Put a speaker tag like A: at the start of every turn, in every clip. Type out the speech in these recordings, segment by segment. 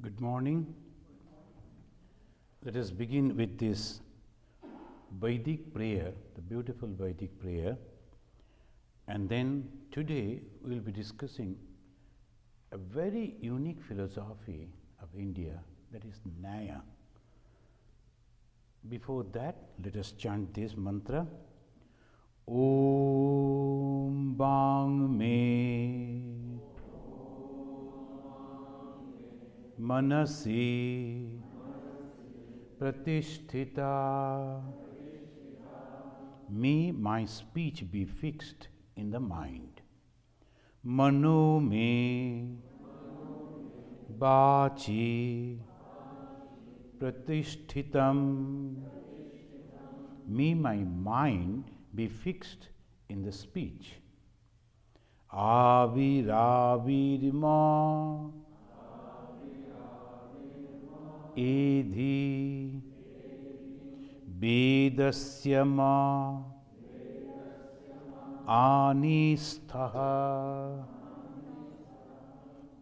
A: Good morning. Let us begin with this Vedic prayer, the beautiful Vedic prayer. And then today we will be discussing a very unique philosophy of India, that is Nyaya. Before that, let us chant this mantra. Om Bang Me Manasi Pratisthita. May my speech be fixed in the mind. Mano me Vachi Pratisthitam. May my mind be fixed in the speech. Aviravirma Edhi Vedasyama Anisthaha.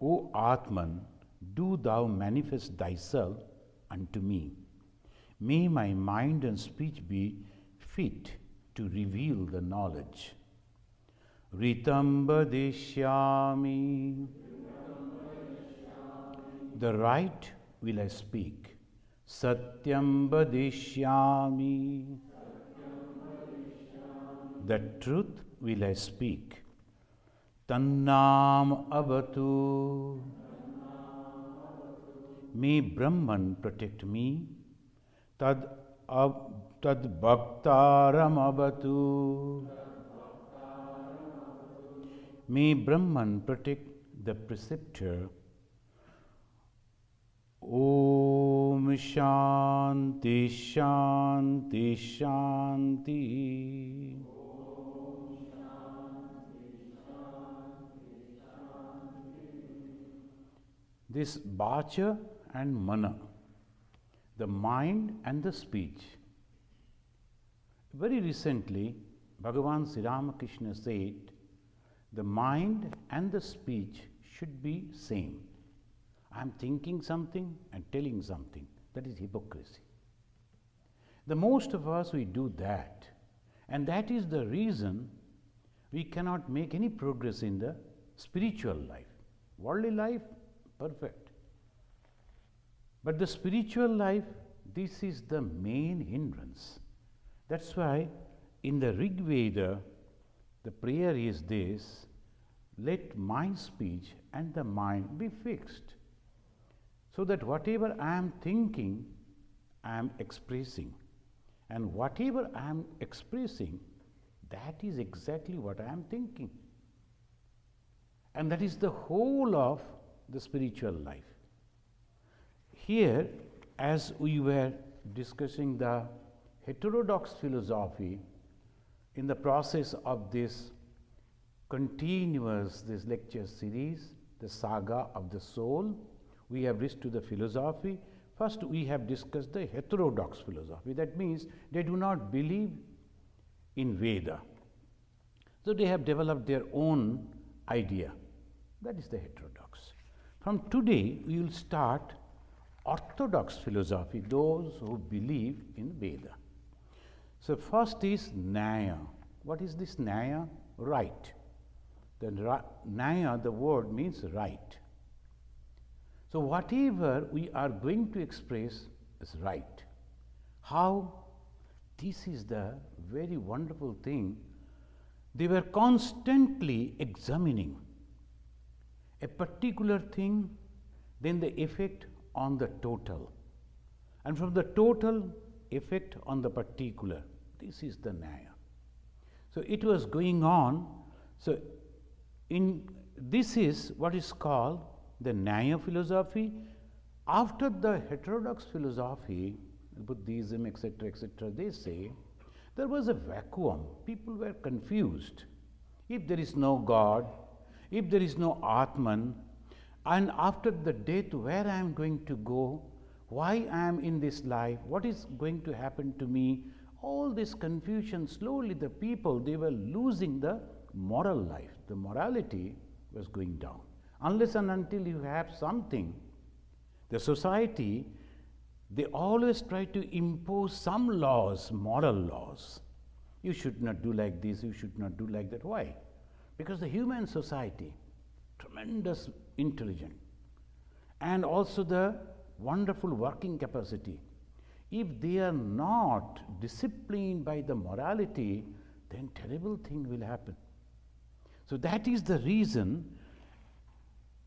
A: O Atman, do thou manifest thyself unto me. May my mind and speech be fit to reveal the knowledge. Ritam vadishyami. The right will I speak. Satyam vadishyami. The truth will I speak. Tannam avatu. May Brahman protect me. Tad bhaktaram avatu. May Brahman protect the preceptor. Om Shanti Shanti Shanti. This Vacha and Mana, the mind and the speech. Very recently, Bhagavan Sri Ramakrishna said, the mind and the speech should be same. I am thinking something and telling something. That is hypocrisy. The most of us, we do that. And that is the reason we cannot make any progress in the spiritual life. Worldly life, perfect. But the spiritual life, this is the main hindrance. That's why in the Rig Veda, the prayer is this: let my speech and the mind be fixed, so that whatever I am thinking, I am expressing. And whatever I am expressing, that is exactly what I am thinking. And that is the whole of the spiritual life. Here, as we were discussing the heterodox philosophy in the process of this this lecture series, the Saga of the Soul, we have reached to the philosophy. First, we have discussed the heterodox philosophy. That means they do not believe in Veda. So they have developed their own idea. That is the heterodox. From today, we will start orthodox philosophy, those who believe in Veda. So first is Nyaya. What is this Nyaya? Right. The Nyaya, the word means right. So whatever we are going to express is right. How? This is the very wonderful thing. They were constantly examining a particular thing, then the effect on the total, and from the total, effect on the particular. This is the Nyaya. So it was going on. So this is what is called the Nyaya philosophy. After the heterodox philosophy, Buddhism, etc., etc., they say there was a vacuum. People were confused. If there is no God, if there is no Atman, and after the death, where I am going to go, why I am in this life, what is going to happen to me, all this confusion, slowly the people, they were losing the moral life. The morality was going down. Unless and until you have something The society, they always try to impose some laws, moral laws. You should not do like this, you should not do like that. Why? Because the human society, tremendous intelligence, and also the wonderful working capacity. If they are not disciplined by the morality, then terrible thing will happen. So that is the reason.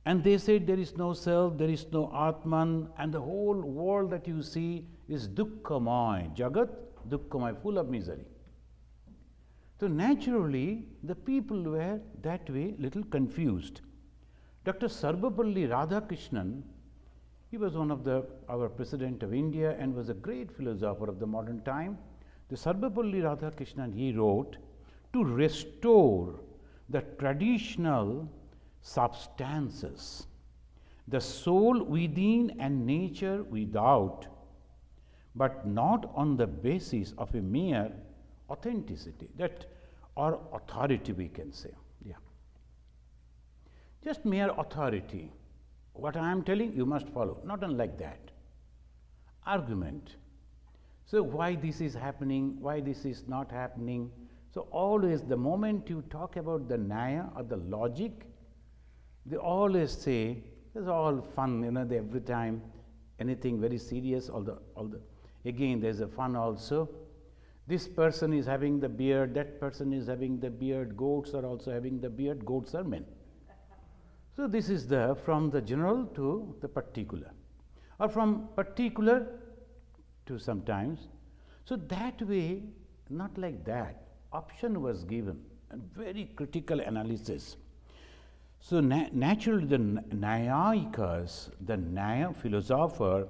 A: And they said there is no self, there is no Atman, and the whole world that you see is dukkhamay, Jagat dukkhamay, full of misery. So naturally, the people were that way little confused. Dr. Sarvapalli Radhakrishnan, he was one of our President of India and was a great philosopher of the modern time. The Sarvapalli Radhakrishnan, he wrote, to restore the traditional substances, the soul within and nature without, but not on the basis of a mere authenticity, that or authority we can say. Yeah. Just mere authority. What I am telling, you must follow. Not unlike that. Argument. So why this is happening, why this is not happening. So always the moment you talk about the Nyaya or the logic, they always say, it's all fun, every time, anything very serious, again there's a fun also. This person is having the beard, that person is having the beard, goats are also having the beard, goats are men. So this is from the general to the particular, or from particular to sometimes. So that way, not like that, option was given, and very critical analysis. So naturally the Nyayikas, the Nyaya philosopher,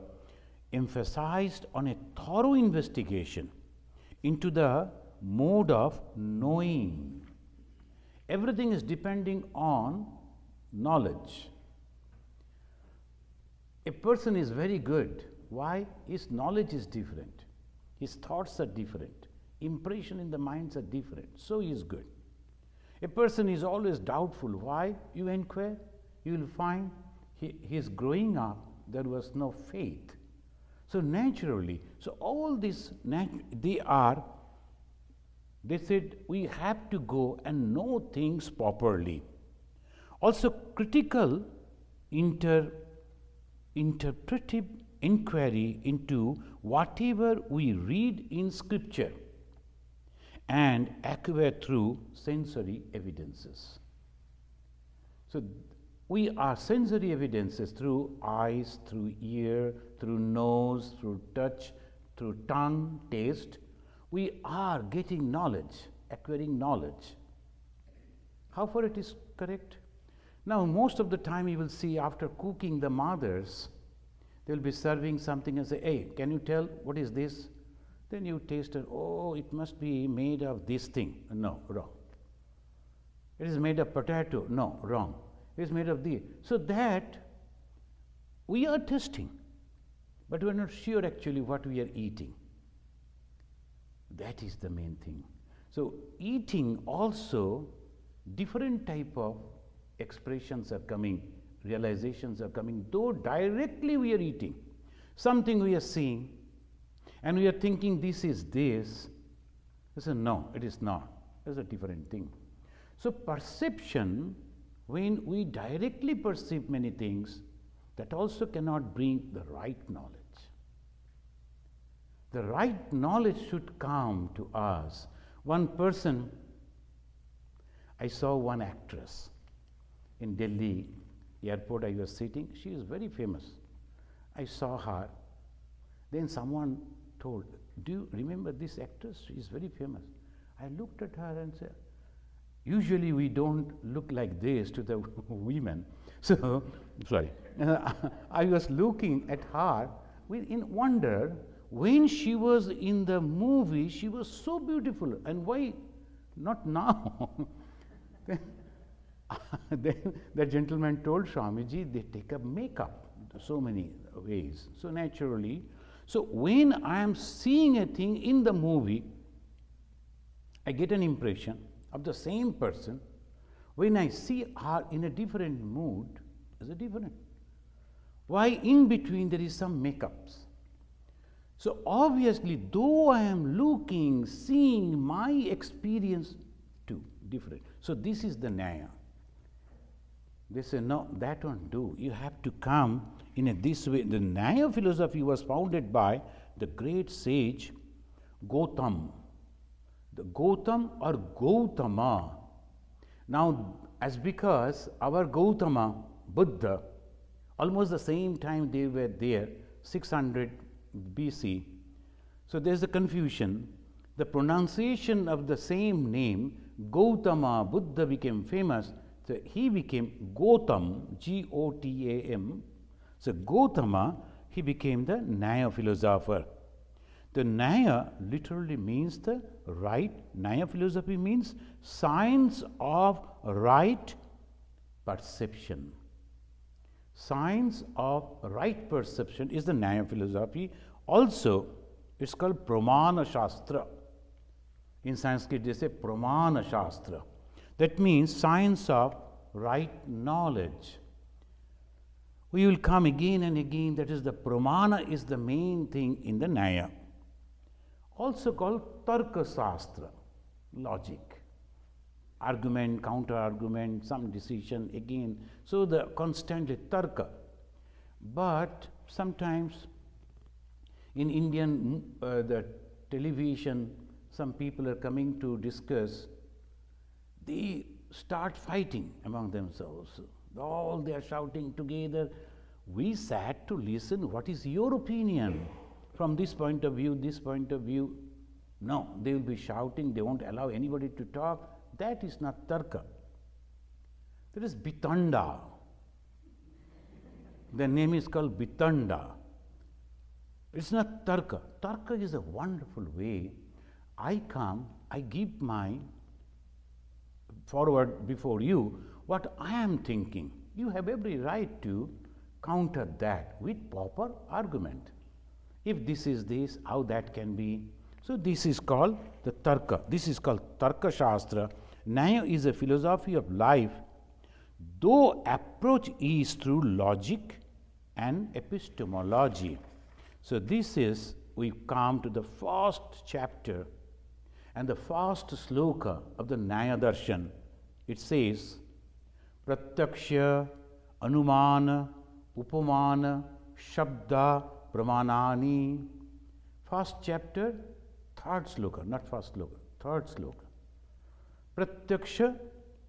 A: emphasized on a thorough investigation into the mode of knowing. Everything is depending on knowledge. A person is very good. Why? His knowledge is different. His thoughts are different. Impression in the minds are different. So he is good. A person is always doubtful. Why? You inquire, you will find he is growing up, there was no faith. So naturally, so all this, they said we have to go and know things properly. Also critical interpretive inquiry into whatever we read in scripture and acquire through sensory evidences. So we are sensory evidences through eyes, through ear, through nose, through touch, through tongue, taste. We are getting knowledge, acquiring knowledge. How far it is correct? Now most of the time you will see after cooking, the mothers, they will be serving something and say, hey, can you tell what is this? Then you taste it, oh, it must be made of this thing. No, wrong. It is made of potato. No, wrong. It is made of this. So that we are testing, but we are not sure actually what we are eating. That is the main thing. So eating also, different type of expressions are coming, realizations are coming, though directly we are eating. Something we are seeing, and we are thinking this is this. I say, no, it is not. It's a different thing. So perception, when we directly perceive many things, that also cannot bring the right knowledge. The right knowledge should come to us. One person, I saw one actress in Delhi airport. I was sitting. She is very famous. I saw her. Then someone told, do you remember this actress? She is very famous. I looked at her and said, usually we don't look like this to the women. So, sorry. I was looking at her in wonder. When she was in the movie, she was so beautiful. And why not now? Then the gentleman told Swamiji, they take up makeup so many ways. So naturally, so when I am seeing a thing in the movie, I get an impression of the same person. When I see her in a different mood, is it different? Why in between there is some makeups? So obviously, though I am looking, seeing, my experience too different. So this is the Nyaya. They say, no, that won't do. You have to come in this way. The Nyaya philosophy was founded by the great sage Gautama. The Gautam or Gautama. Now, as because our Gautama, Buddha, almost the same time they were there, 600 BC. So there's a confusion. The pronunciation of the same name, Gautama, Buddha became famous. So he became Gautam, G-O-T-A-M. So Gautama, he became the Nyaya philosopher. The Nyaya literally means the right. Nyaya philosophy means science of right perception. Science of right perception is the Nyaya philosophy. Also, it's called Pramana Shastra. In Sanskrit, they say Pramana Shastra. That means science of right knowledge. We will come again and again. That is, the Pramana is the main thing in the Nyaya. Also called Tarka Shastra, logic. Argument, counter argument, some decision again. So the constantly Tarka. But sometimes in Indian the television, some people are coming to discuss. They start fighting among themselves. All they are shouting together. We sat to listen. What is your opinion? From this point of view, this point of view. No, they will be shouting. They won't allow anybody to talk. That is not Tarka. There is Bitanda. The name is called Bitanda. It's not Tarka. Tarka is a wonderful way. I come, I give my forward before you what I am thinking. You have every right to counter that with proper argument. If this is this, how that can be? So this is called the Tarka. This is called Tarka Shastra. Nyaya is a philosophy of life, though approach is through logic and epistemology. So this is, we come to the first chapter and the first sloka of the Nyaya Darshan. It says, Pratyaksha, Anumana, Upamana, Shabda, Pramanani. First chapter, third sloka, not first sloka, third sloka. Pratyaksha,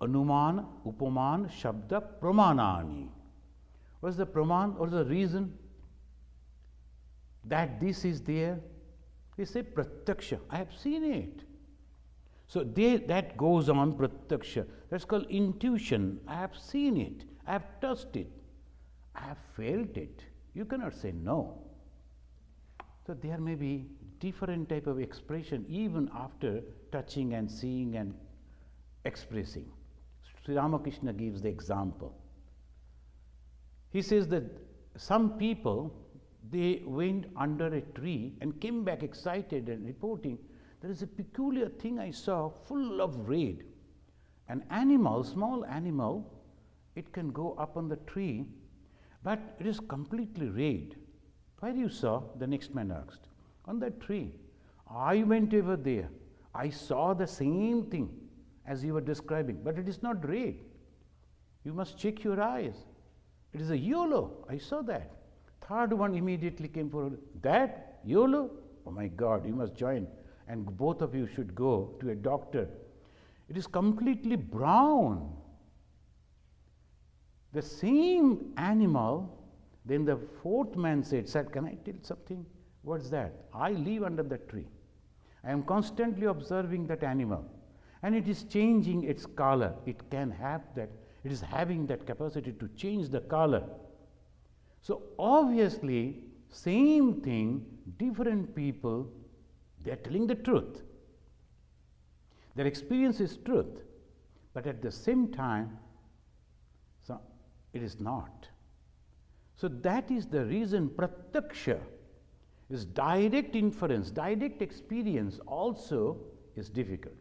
A: Anumana, Upaman, Shabda, Pramanani. What's the Praman? What's the reason that this is there? They say Pratyaksha. I have seen it. So that goes on Pratyaksha. That's called intuition. I have seen it. I have touched it. I have felt it. You cannot say no. So there may be different type of expression even after touching and seeing and expressing. Sri Ramakrishna gives the example. He says that some people, they went under a tree and came back excited and reporting, there is a peculiar thing I saw full of red. An animal, small animal, it can go up on the tree, but it is completely red. Where you saw? The next man asked. On that tree. I went over there. I saw the same thing as you were describing, but it is not red. You must check your eyes. It is a yellow. I saw that. Third one immediately came forward. That yellow? Oh my God, you must join. And both of you should go to a doctor. It is completely brown. The same animal, then the fourth man said, Sir, can I tell something? What's that? I live under that tree. I am constantly observing that animal. And it is changing its color. It can have that. It is having that capacity to change the color. So obviously, same thing, different people, they are telling the truth. Their experience is truth. But at the same time, so it is not. So that is the reason Pratyaksha is direct inference, direct experience also is difficult.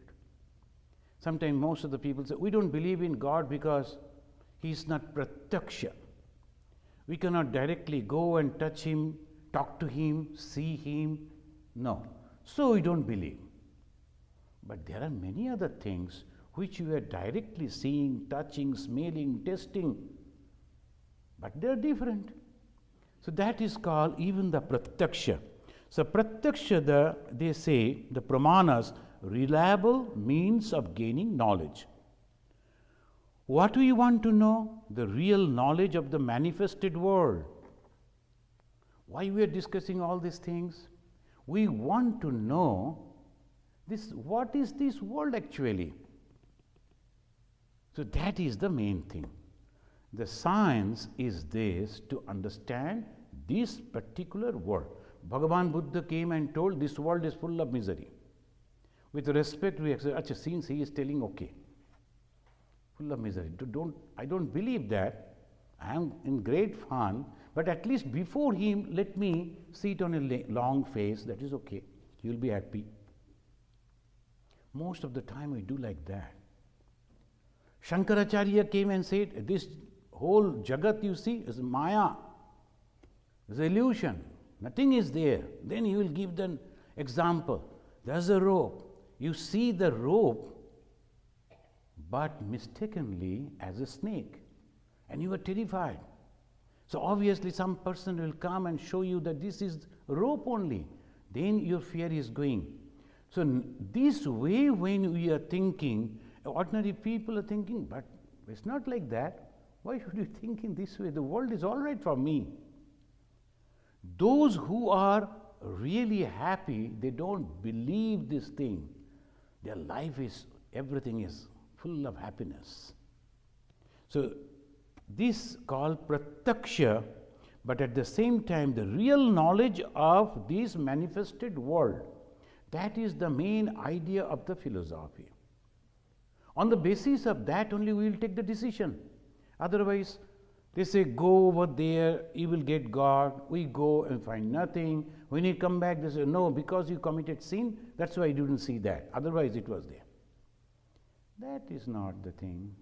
A: Sometimes most of the people say, we don't believe in God because He is not Pratyaksha. We cannot directly go and touch him, talk to him, see him. No. So we don't believe. But there are many other things which we are directly seeing, touching, smelling, tasting. But they are different. So that is called even the pratyaksha. So pratyaksha, they say, the Pramanas, reliable means of gaining knowledge. What do you want to know? The real knowledge of the manifested world. Why we are discussing all these things? We want to know this, what is this world actually? So that is the main thing. The science is this, to understand this particular world. Bhagavan Buddha came and told this world is full of misery. With respect, we accept, since he is telling, okay, full of misery. I don't believe that. I am in great fun, but at least before him, let me sit on a long face. That is okay. He will be happy. Most of the time we do like that. Shankaracharya came and said, this whole Jagat you see is Maya, is illusion. Nothing is there. Then he will give the example. There's a rope. You see the rope, but mistakenly as a snake, and you are terrified. So obviously some person will come and show you that this is rope only. Then your fear is going. So this way, when we are thinking, ordinary people are thinking, but it's not like that. Why should you think in this way? The world is all right for me. Those who are really happy, they don't believe this thing. Their life is, everything is full of happiness. So this called pratyaksha, but at the same time the real knowledge of this manifested world. That is the main idea of the philosophy. On the basis of that only we will take the decision. Otherwise, they say, go over there, you will get God. We go and find nothing. When you come back, they say, no, because you committed sin, that's why you didn't see that. Otherwise, it was there. That is not the thing.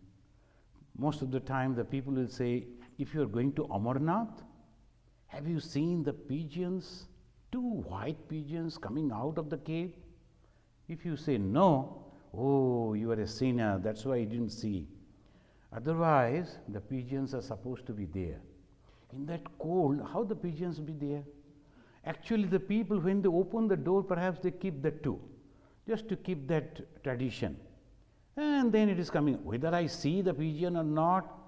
A: Most of the time, the people will say, if you are going to Amarnath, have you seen the pigeons? 2 white pigeons coming out of the cave? If you say no, oh, you are a sinner, that's why you didn't see. Otherwise, the pigeons are supposed to be there. In that cold, how the pigeons be there? Actually, the people, when they open the door, perhaps they keep the 2, just to keep that tradition. And then it is coming, whether I see the pigeon or not.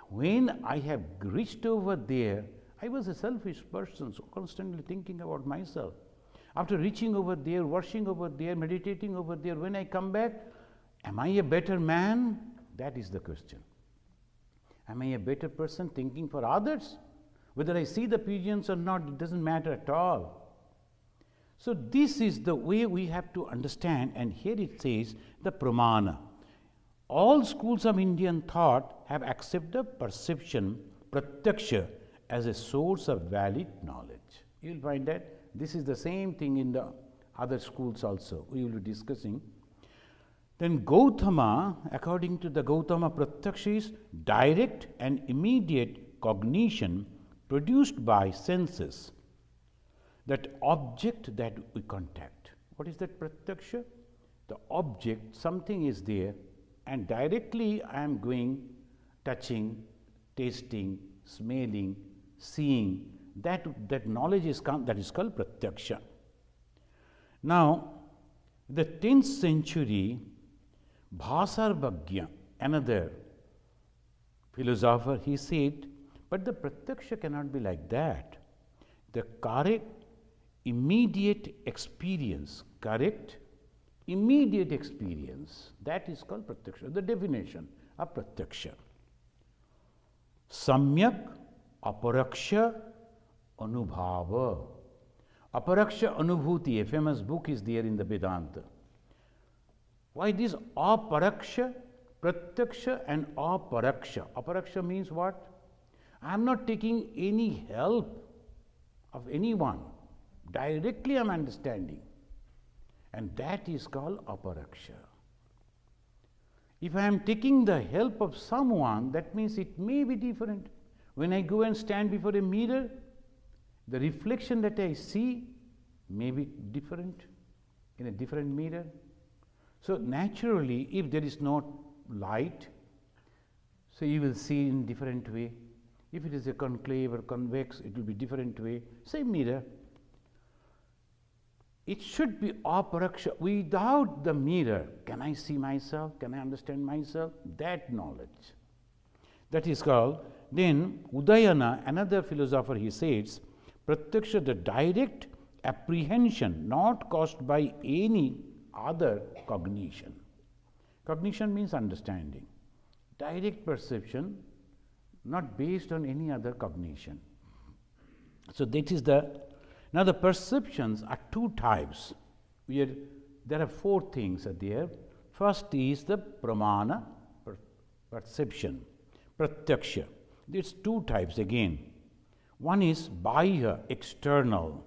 A: When I have reached over there, I was a selfish person, so constantly thinking about myself. After reaching over there, worshiping over there, meditating over there, when I come back, am I a better man? That is the question. Am I a better person thinking for others? Whether I see the pigeons or not, it doesn't matter at all. So this is the way we have to understand, and here it says the Pramana. All schools of Indian thought have accepted the perception, pratyaksha, as a source of valid knowledge. You will find that this is the same thing in the other schools also. We will be discussing. Then Gautama, according to the Gautama, pratyaksha is direct and immediate cognition produced by senses. That object that we contact. What is that pratyaksha? The object, something is there, and directly I am going, touching, tasting, smelling, seeing. That knowledge is called pratyaksha. Now, the 10th century, Bhasarvagya, another philosopher, he said, but the pratyaksha cannot be like that. The correct, immediate experience, that is called pratyaksha, the definition of pratyaksha. Samyak aparaksha anubhava. Aparaksha anubhuti, a famous book is there in the Vedanta. Why this aparaksha, pratyaksha and aparaksha? Aparaksha means what? I am not taking any help of anyone. Directly I am understanding. And that is called aparaksha. If I am taking the help of someone, that means it may be different. When I go and stand before a mirror, the reflection that I see may be different in a different mirror. So naturally, if there is no light, so you will see in different way. If it is a concave or convex, it will be different way. Same mirror. It should be aparaksha. Without the mirror, can I see myself? Can I understand myself? That knowledge. That is called, then Udayana, another philosopher, he says, pratyaksha, the direct apprehension not caused by any other cognition. Cognition means understanding. Direct perception, not based on any other cognition. So that is the, now the perceptions are two types. There are four things are there. First is the Pramana, perception, pratyaksha. There's two types again. One is Bahya, external.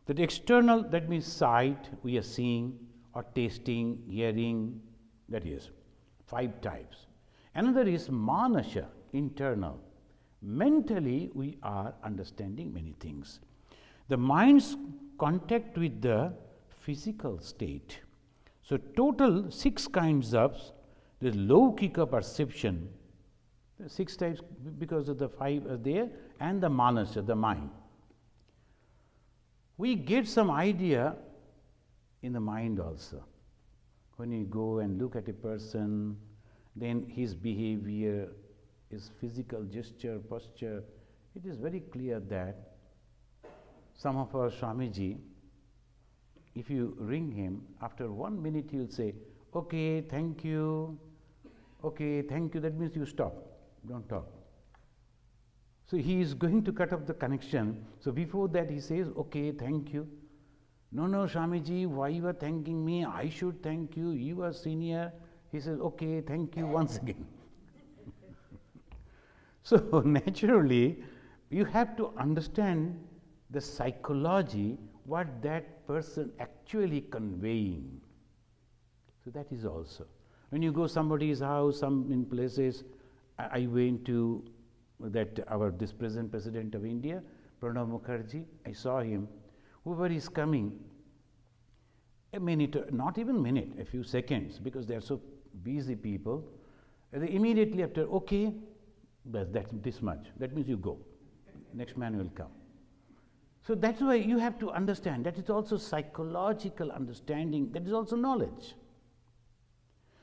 A: That external, that means sight, we are seeing, or tasting, hearing, that is 5 types. Another is Manasha, internal. Mentally, we are understanding many things. The mind's contact with the physical state. So total 6 kinds of the Laukika perception, 6 types because of the 5 are there, and the Manasha, the mind. We get some idea in the mind also. When you go and look at a person, then his behavior, his physical gesture, posture, it is very clear that some of our Swamiji, if you ring him, after 1 minute he will say, okay, thank you, okay, thank you, that means you stop, don't talk. So he is going to cut off the connection. So before that he says, okay, thank you. No, Swamiji, why you are thanking me? I should thank you, you are senior. He says, okay, thank you once again. So naturally, you have to understand the psychology, what that person actually conveying. So that is also. When you go somebody's house, some in places, I went to this present President of India, Pranab Mukherjee, I saw him. Whoever is coming, a minute, not even minute, a few seconds, because they are so busy people, they immediately after, okay, that's this much, that means you go, next man will come. So that's why you have to understand, that is also psychological understanding, that is also knowledge.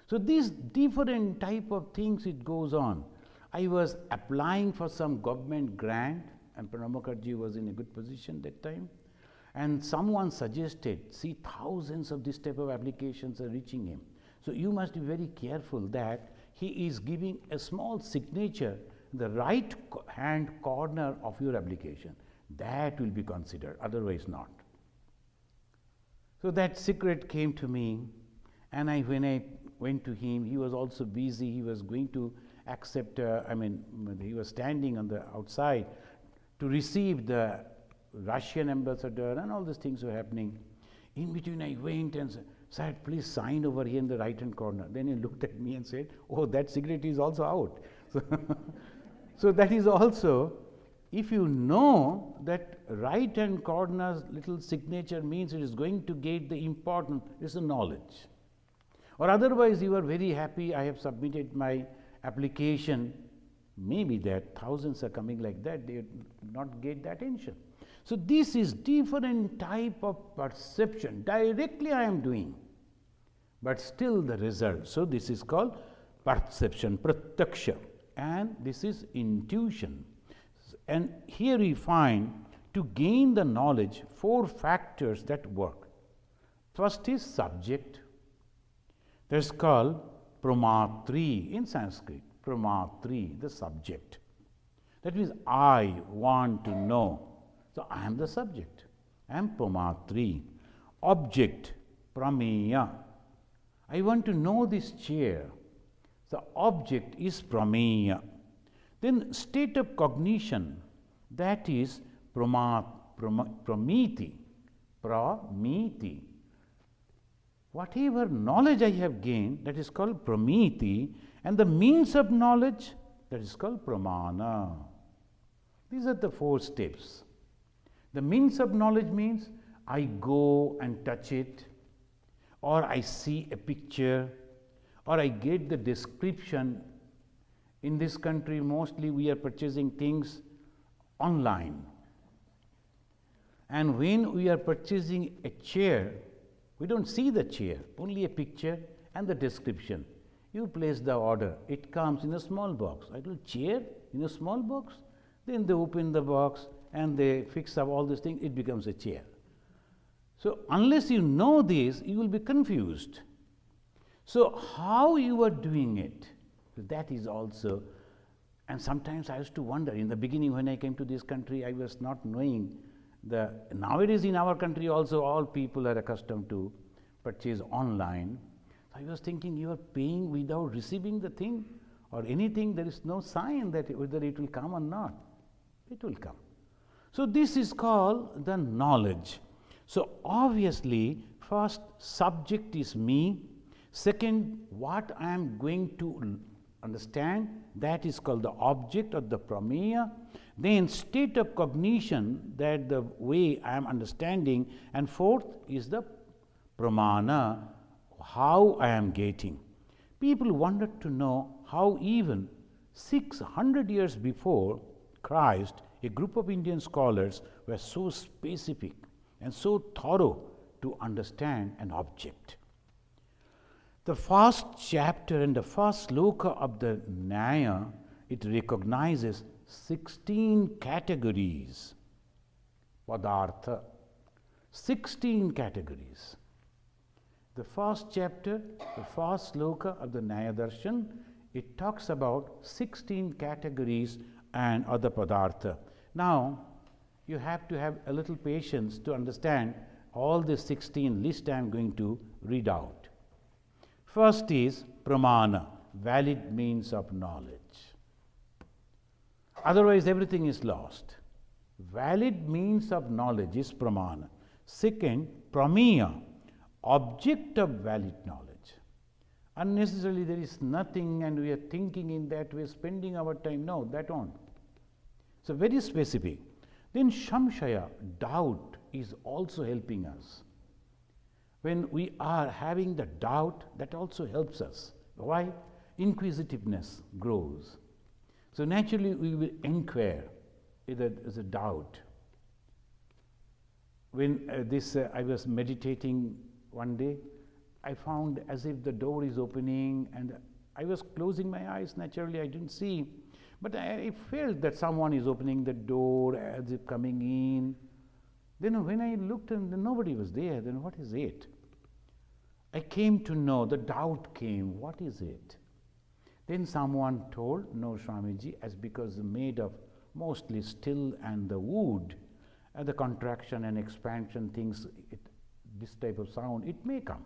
A: So these different type of things it goes on. I was applying for some government grant, and Pranab Mukherjee was in a good position that time, and someone suggested, see, thousands of this type of applications are reaching him. So you must be very careful that he is giving a small signature in the right hand corner of your application. That will be considered, otherwise not. So that secret came to me, and when I went to him, he was also busy, he was going to accept, he was standing on the outside to receive the Russian ambassador, and all these things were happening. In between I went and said, please sign over here in the right hand corner. Then he looked at me and said, oh, that cigarette is also out. So that is also, if you know that right hand corner's little signature means it is going to get the important, it's a knowledge. Or otherwise you are very happy, I have submitted my application, maybe that thousands are coming like that, they not get the attention. So this is different type of perception, directly I am doing, but still the result. So this is called perception, pratyaksha, and this is intuition. And here we find, to gain the knowledge, 4 factors that work. First is subject, that's called pramatri in Sanskrit, pramatri, the subject. That means I want to know. So I am the subject, I am pramatri. Object, prameya. I want to know this chair. The object is prameya. Then state of cognition, that is pramiti. Pramiti. Whatever knowledge I have gained, that is called pramiti, and the means of knowledge, that is called pramana. These are the 4 steps. The means of knowledge means I go and touch it, or I see a picture, or I get the description. In this country, mostly we are purchasing things online. And when we are purchasing a chair, we don't see the chair, only a picture and the description. You place the order, it comes in a small box. I told, chair in a small box? Then they open the box and they fix up all these things, it becomes a chair. So unless you know this, you will be confused. So how you are doing it, that is also, and sometimes I used to wonder, in the beginning when I came to this country, I was not knowing nowadays in our country also all people are accustomed to purchase online. So I was thinking, you are paying without receiving the thing or anything, there is no sign that whether it will come or not. It will come. So this is called the knowledge. So obviously, first subject is me, second what I am going to understand, that is called the object or the prameya, then state of cognition, that the way I am understanding, and fourth is the pramana, how I am getting. People wanted to know how even 600 years before Christ, a group of Indian scholars were so specific and so thorough to understand an object. The first chapter and the first sloka of the Nyaya, it recognizes 16 categories, padartha, 16 categories. The first chapter, the first sloka of the Nyaya Darshan, it talks about 16 categories and other padartha. Now, you have to have a little patience to understand all the 16 list I am going to read out. First is Pramana, valid means of knowledge. Otherwise, everything is lost. Valid means of knowledge is Pramana. Second, Prameya, object of valid knowledge. Unnecessarily, there is nothing and we are thinking in that way, spending our time. No, that won't. So, very specific. Then Shamshaya, doubt, is also helping us. When we are having the doubt, that also helps us. Why? Inquisitiveness grows. So naturally we will inquire if there is a doubt. When I was meditating one day, I found as if the door is opening and I was closing my eyes, naturally I didn't see. But I felt that someone is opening the door as if coming in. Then when I looked and nobody was there, then what is it? I came to know, the doubt came, what is it? Then someone told, no Swamiji, as because made of mostly steel and the wood, and the contraction and expansion things, this type of sound, it may come.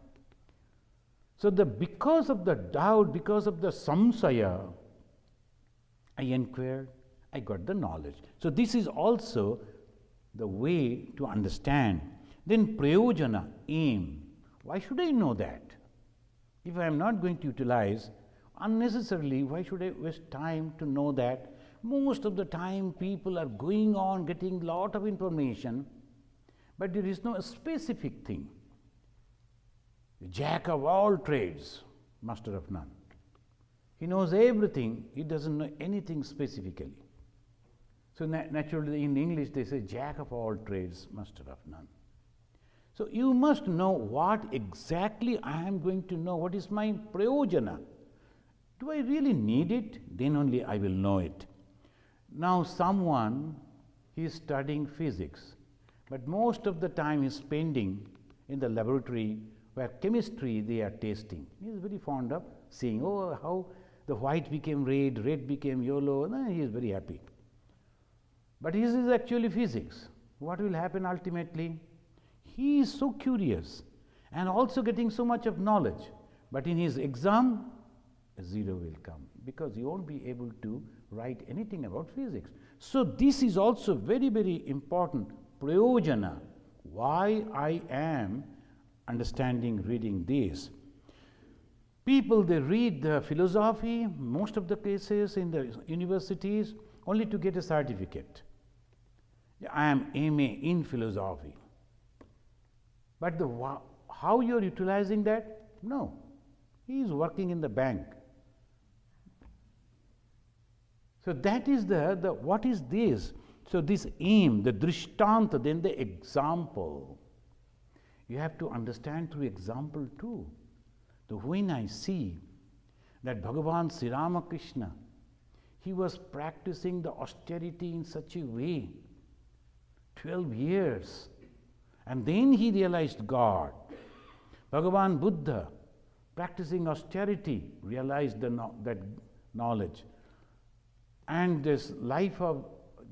A: So because of the doubt, because of the samsaya, I inquired, I got the knowledge. So this is also the way to understand. Then prayojana, aim. Why should I know that? If I am not going to utilize unnecessarily, why should I waste time to know that? Most of the time people are going on getting lot of information, but there is no specific thing. The jack of all trades, master of none. He knows everything, he doesn't know anything specifically. So naturally in English they say jack of all trades, master of none. So you must know what exactly I am going to know, what is my prayojana. Do I really need it? Then only I will know it. Now someone, he is studying physics, but most of the time he is spending in the laboratory where chemistry they are testing. He is very fond of seeing, oh, how the white became red, red became yellow, and he is very happy. But his is actually physics. What will happen ultimately? He is so curious and also getting so much of knowledge, but in his exam, a zero will come because he won't be able to write anything about physics. So this is also very, very important, prayojana, why I am understanding, reading this. People, they read the philosophy, most of the cases in the universities, only to get a certificate. I am MA in philosophy. But how you are utilizing that? No. He is working in the bank. So that is what is this? So this aim, the drishtanta, then the example. You have to understand through example too. So when I see that Bhagavan Sri Ramakrishna, he was practicing the austerity in such a way, 12 years, and then he realized God. Bhagavan Buddha, practicing austerity, realized that knowledge. And this life of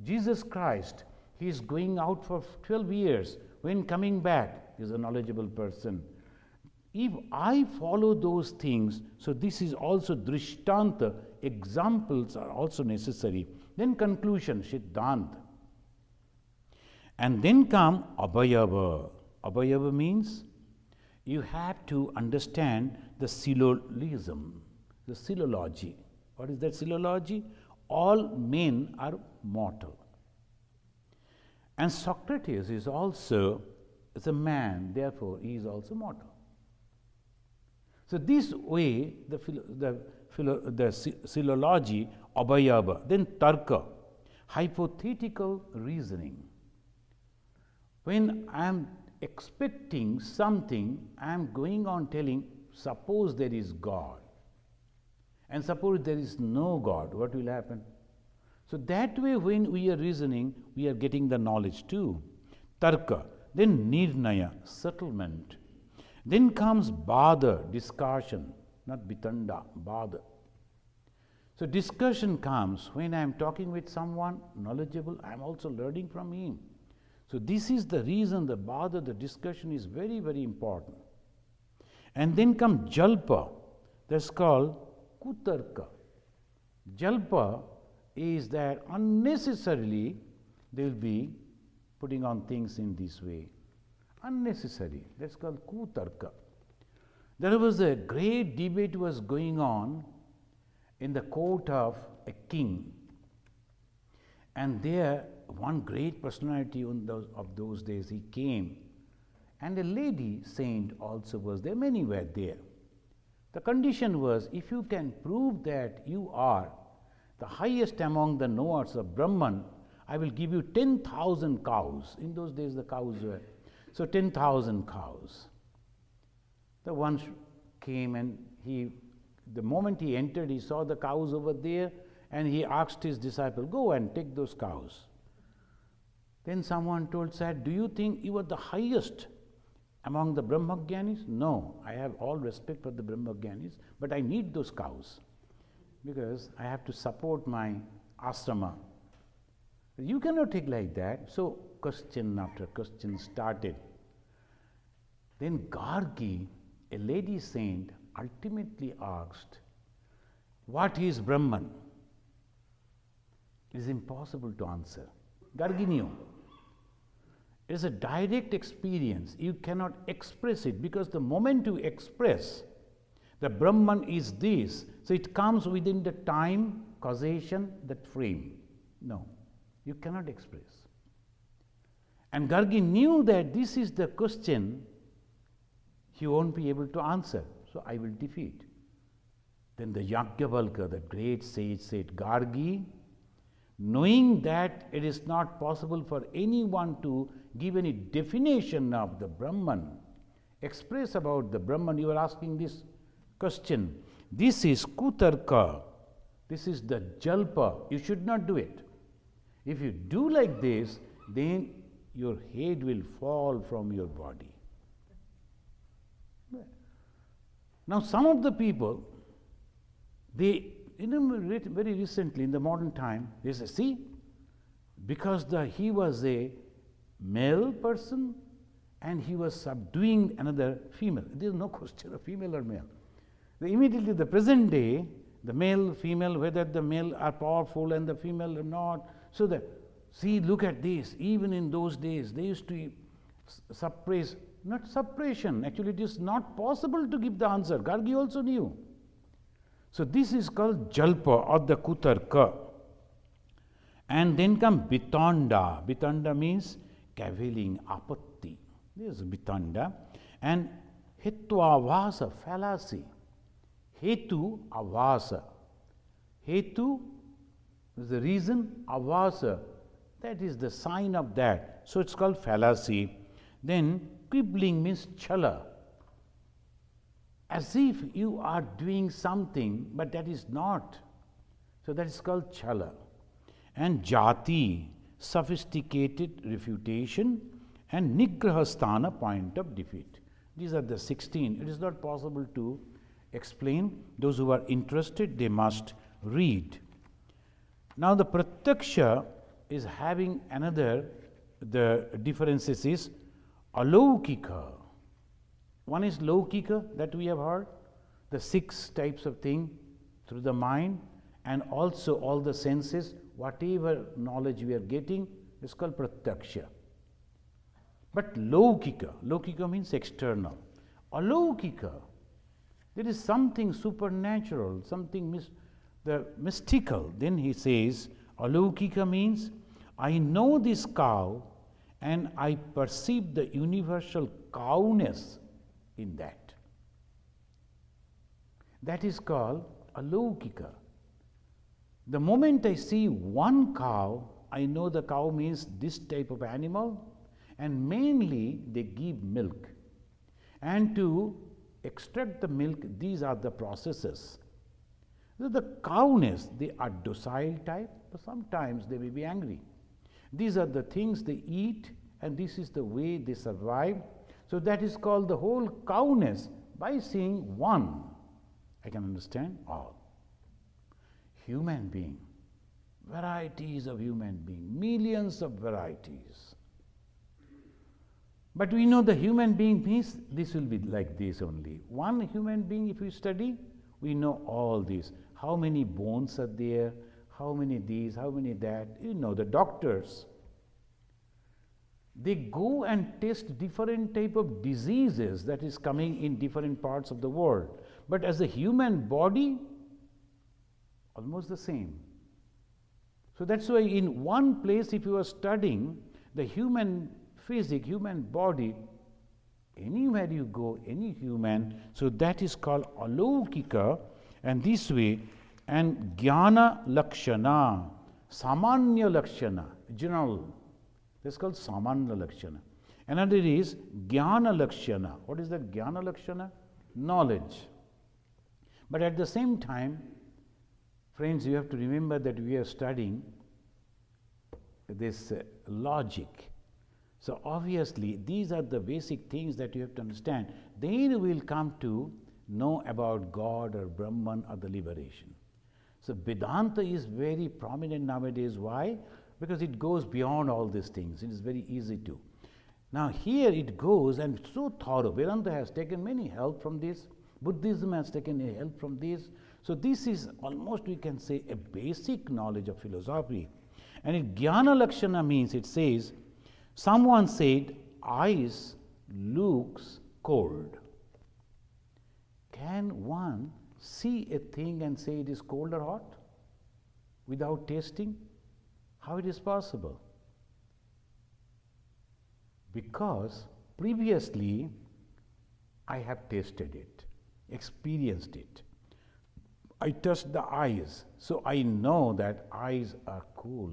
A: Jesus Christ, he is going out for 12 years. When coming back, he is a knowledgeable person. If I follow those things, so this is also drishtanta, examples are also necessary. Then conclusion, Siddhanta. And then come abhayava. Abhayava means you have to understand the syllogism, the philology. What is that philology? All men are mortal. And Socrates is also a man, therefore he is also mortal. So this way, the philology, abhayava, then tarka, hypothetical reasoning. When I am expecting something, I am going on telling, suppose there is God, and suppose there is no God, what will happen? So that way, when we are reasoning, we are getting the knowledge too. Tarka, then nirnaya, settlement. Then comes bada, discussion, not bitanda, bada. So discussion comes when I am talking with someone knowledgeable, I am also learning from him. So this is the reason the bada, the discussion is very, very important. And then come jalpa, that's called kutarka. Jalpa is that unnecessarily they will be putting on things in this way. Unnecessary, that's called kutarka. There was a great debate was going on in the court of a king. And there, one great personality of those days, he came, and a lady saint also was there, many were there. The condition was, if you can prove that you are the highest among the knowers of Brahman, I will give you 10,000 cows. In those days the cows were, so 10,000 cows. The one came and the moment he entered, he saw the cows over there, and he asked his disciple, go and take those cows. Then someone told, sir, do you think you are the highest among the Brahmagyanis? No, I have all respect for the Brahmagyanis, but I need those cows because I have to support my asrama. You cannot take like that. So question after question started. Then Gargi, a lady saint, ultimately asked, what is Brahman? It is impossible to answer. Gargi knew. It is a direct experience. You cannot express it because the moment you express the Brahman is this, so it comes within the time, causation, that frame. No, you cannot express. And Gargi knew that this is the question he won't be able to answer, so I will defeat. Then the Yajnavalkya, the great sage, said, Gargi, knowing that it is not possible for anyone to give any definition of the Brahman, express about the Brahman, you are asking this question. This is kutarka, this is the jalpa, you should not do it. If you do like this, then your head will fall from your body. Now some of the people, they, very recently in the modern time, they say, see, because he was a male person and he was subduing another female. There is no question of female or male. Immediately the present day, the male, female, whether the male are powerful and the female are not. So that, see, look at this, even in those days, they used to suppress, not suppression, actually it is not possible to give the answer. Gargi also knew. So this is called jalpa or the kutarka. And then come Bitanda. Bitanda means cavilling, apatti. This is Bitanda. And Hetuvavasa, fallacy. Hetu, avasa. Hetu is the reason, avasa, that is the sign of that. So it's called fallacy. Then quibbling means chala. As if you are doing something, but that is not. So that is called chala. And jati, sophisticated refutation, and nigrahasthana, point of defeat. These are the 16. It is not possible to explain. Those who are interested, they must read. Now the pratyaksha is having another, the differences is alaukika. One is laukika, that we have heard, the 6 types of thing through the mind, and also all the senses, whatever knowledge we are getting is called pratyaksha. But laukika means external. Alaukika, there is something supernatural, something the mystical. Then he says, alaukika means I know this cow and I perceive the universal cowness in that. That is called alaukika. The moment I see one cow, I know the cow means this type of animal, and mainly they give milk. And to extract the milk, these are the processes. So the cowness, they are docile type, but sometimes they may be angry. These are the things they eat, and this is the way they survive. So that is called the whole cowness. By seeing one, I can understand all. Human being, varieties of human being, millions of varieties. But we know the human being means this will be like this only. One human being, if we study, we know all this. How many bones are there, how many these, how many that. You know, the doctors, they go and test different type of diseases that is coming in different parts of the world. But as a human body, almost the same. So that's why in one place, if you are studying the human physics, human body, anywhere you go, any human, so that is called alaukika, and this way, and jnana lakshana, samanya lakshana, general, that's called samanya lakshana. Another is jnana lakshana. What is that jnana lakshana? Knowledge. But at the same time, friends, you have to remember that we are studying this logic. So obviously, these are the basic things that you have to understand. Then we will come to know about God or Brahman or the liberation. So Vedanta is very prominent nowadays. Why? Because it goes beyond all these things. It is very easy to. Now here it goes and so thorough. Vedanta has taken many help from this. Buddhism has taken a help from this. So this is almost, we can say, a basic knowledge of philosophy. And in Jnana Lakshana means, it says, someone said, ice looks cold. Can one see a thing and say it is cold or hot without tasting? How it is possible? Because previously I have tasted it, experienced it. I touched the eyes, so I know that eyes are cool.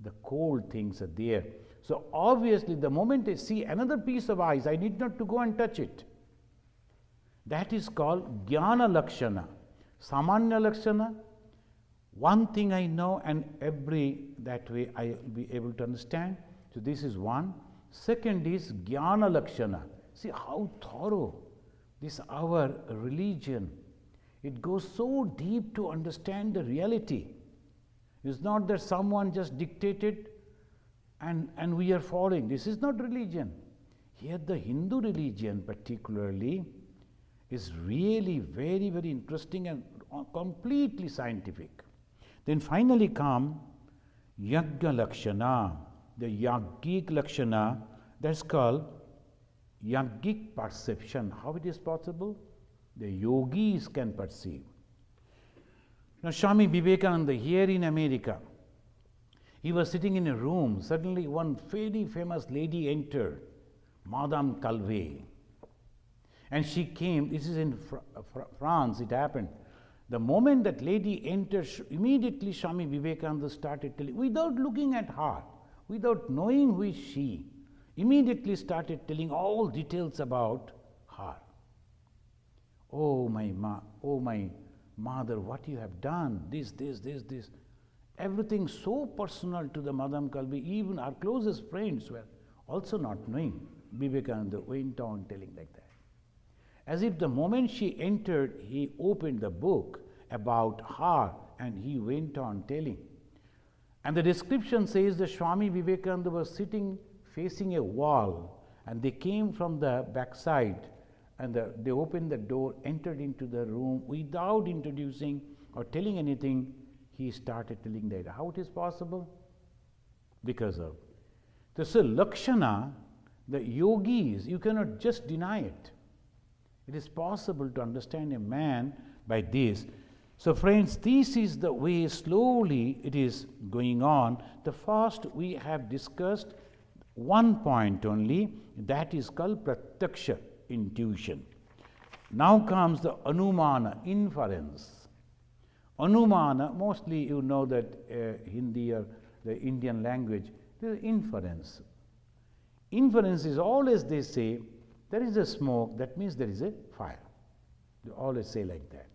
A: The cold things are there. So obviously, the moment I see another piece of ice, I need not to go and touch it. That is called jnana lakshana. Samanya lakshana, one thing I know, and every that way I will be able to understand. So this is one. Second is jnana lakshana. See how thorough this our religion. It goes so deep to understand the reality. It's not that someone just dictated and we are following. This is not religion. Here the Hindu religion particularly is really very, very interesting and completely scientific. Then finally come Yajna Lakshana, the Yajnik Lakshana, that's called Yajnik perception. How it is possible? The yogis can perceive. Now Swami Vivekananda here in America, He was sitting in a room. Suddenly, one very famous lady entered, Madame Calvé. And she came, this is in France, it happened. The moment that lady entered, immediately Swami Vivekananda started telling, without looking at her, without knowing who is she, immediately started telling all details about her. Oh my mother, what you have done, this. Everything so personal to the Madame Calvé, even our closest friends were also not knowing. Vivekananda went on telling like that. As if the moment she entered, he opened the book about her and he went on telling. And the description says that Swami Vivekananda was sitting facing a wall and they came from the backside and they opened the door, entered into the room without introducing or telling anything. He started telling that. How it is possible? Because of this lakshana, the yogis, you cannot just deny it. It is possible to understand a man by this. So friends, this is the way slowly it is going on. The first we have discussed one point only, that is called pratyaksha, intuition. Now comes the anumana, inference. Anumana, mostly you know that Hindi or the Indian language, there is inference. Inference is always they say, there is a smoke, that means there is a fire. They always say like that.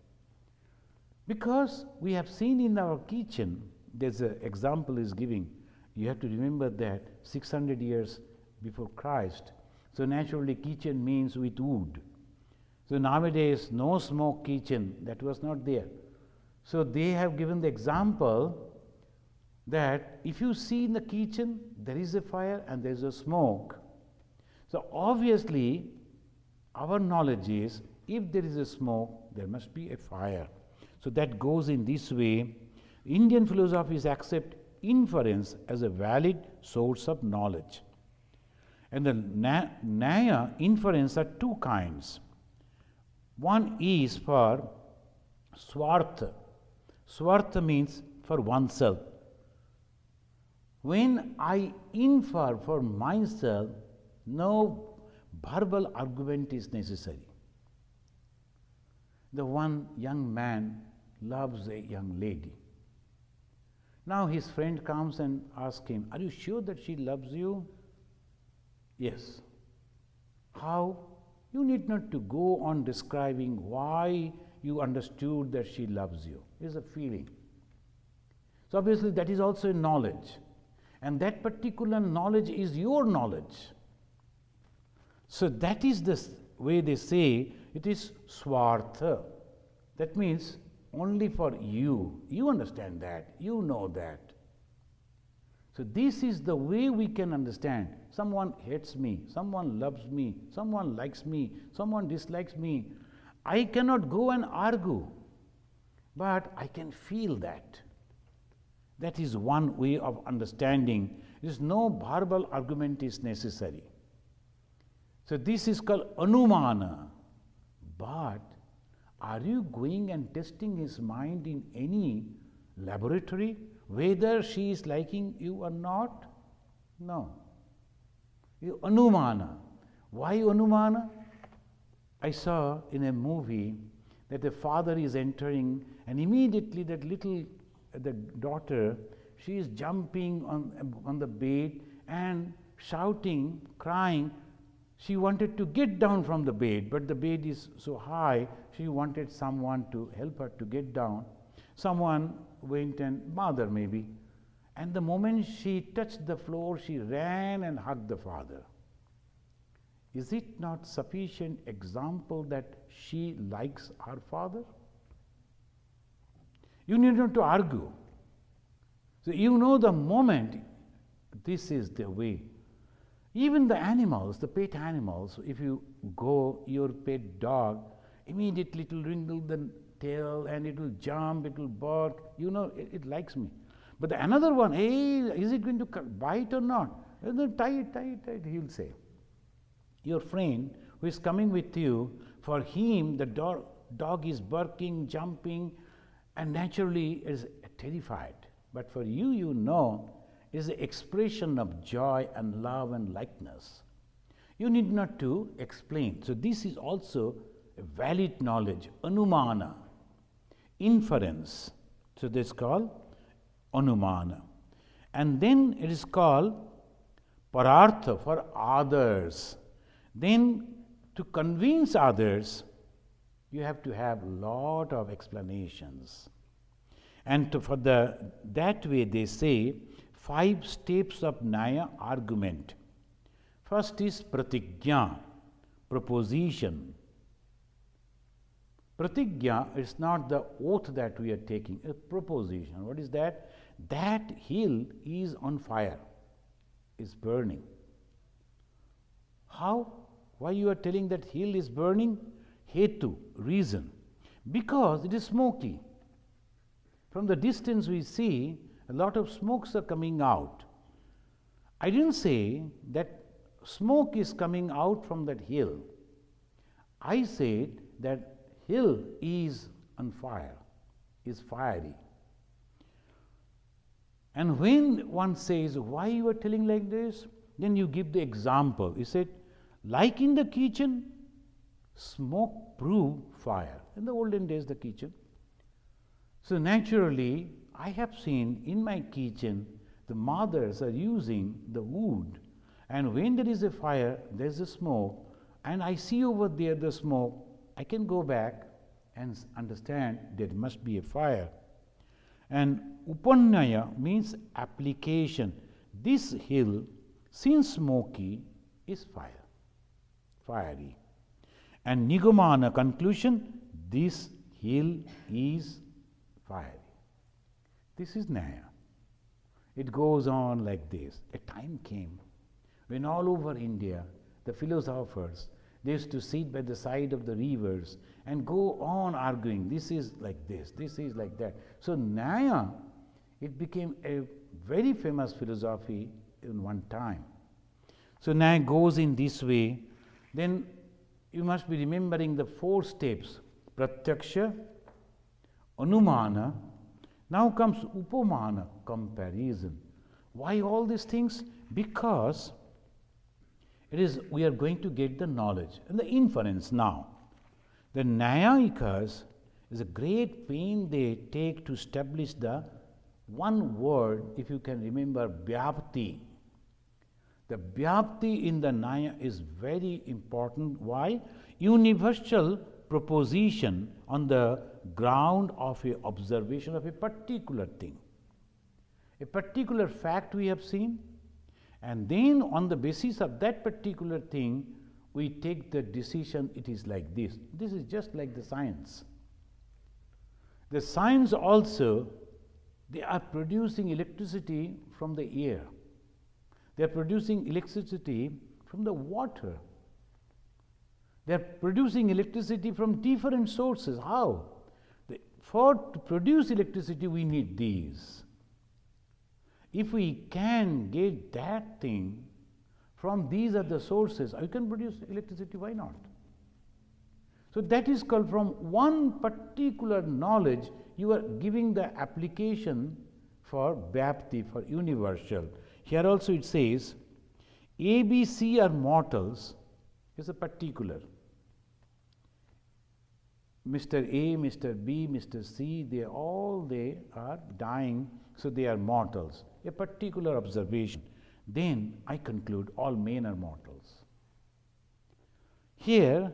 A: Because we have seen in our kitchen, there's an example is giving, you have to remember that 600 years before Christ, so naturally kitchen means with wood. So nowadays, no smoke kitchen, that was not there. So they have given the example that if you see in the kitchen, there is a fire and there is a smoke. So obviously, our knowledge is, if there is a smoke, there must be a fire. So that goes in this way. Indian philosophies accept inference as a valid source of knowledge. And the Nyaya, inference, are two kinds. One is for swartha. Swartha means for oneself. When I infer for myself, no verbal argument is necessary. The one young man loves a young lady. Now his friend comes and asks him, are you sure that she loves you? Yes. How? You need not to go on describing why you understood that she loves you. It is a feeling. So obviously that is also a knowledge. And that particular knowledge is your knowledge. So that is the way they say it is swartha. That means only for you. You understand that. You know that. So this is the way we can understand. Someone hates me, someone loves me, someone likes me, someone dislikes me. I cannot go and argue, but I can feel that. That is one way of understanding. There is no verbal argument is necessary. So this is called anumana. But are you going and testing his mind in any laboratory, whether she is liking you or not? No. Anumana. Why anumana? I saw in a movie that the father is entering and immediately that the daughter, she is jumping on the bed and shouting, crying. She wanted to get down from the bed, but the bed is so high, she wanted someone to help her to get down. Someone went and, mother maybe, and the moment she touched the floor, she ran and hugged the father. Is it not sufficient example that she likes her father? You need not to argue. So you know the moment, this is the way. Even the animals, the pet animals, if you go, your pet dog, immediately it will wrinkle the tail and it will jump, it will bark, you know, it likes me. But the another one, hey, is it going to bite or not? Tie it, he will say. Your friend who is coming with you, for him the dog is barking, jumping, and naturally is terrified. But for you, you know, is the expression of joy and love and likeness. You need not to explain. So this is also a valid knowledge, anumana, inference. So this is called anumana. And then it is called parartha, for others. Then to convince others, you have to have lot of explanations. And that way they say 5 steps of Nyaya argument. First is pratigya, proposition. Pratigya is not the oath that we are taking, a proposition. What is that? That hill is on fire, is burning. How? Why you are telling that hill is burning? Hetu, reason. Because it is smoky. From the distance we see a lot of smokes are coming out. I didn't say that smoke is coming out from that hill. I said that hill is on fire, is fiery. And when one says, why you are telling like this? Then you give the example. You said, like in the kitchen, smoke prove fire. In the olden days, the kitchen. So naturally, I have seen in my kitchen, the mothers are using the wood. And when there is a fire, there is a smoke. And I see over there the smoke, I can go back and understand there must be a fire. And upannaya means application. This hill, since smoky, is fire, fiery. And nigamana, conclusion, this hill is fiery. This is Nyaya. It goes on like this. A time came when all over India, the philosophers, they used to sit by the side of the rivers and go on arguing. This is like this, this is like that. So Nyaya, it became a very famous philosophy in one time. So Nyaya goes in this way. Then you must be remembering the 4 steps. Pratyaksha, anumana. Now comes upamana, comparison. Why all these things? Because we are going to get the knowledge and the inference now. The Nyayikas is a great pain they take to establish the one word, if you can remember, vyapti. The vyapti in the Nyaya is very important. Why? Universal proposition on the ground of a observation of a particular thing. A particular fact we have seen, and then on the basis of that particular thing, we take the decision it is like this. This is just like the science. The science also, they are producing electricity from the air. They are producing electricity from the water. They are producing electricity from different sources. How? To produce electricity, we need these. If we can get that thing from these other sources, I can produce electricity, why not? So that is called, from one particular knowledge, you are giving the application for vyapti, for universal. Here also it says, A, B, C are mortals, is a particular. Mr. A, Mr. B, Mr. C, they are dying, so they are mortals. A particular observation. Then I conclude all men are mortals. Here,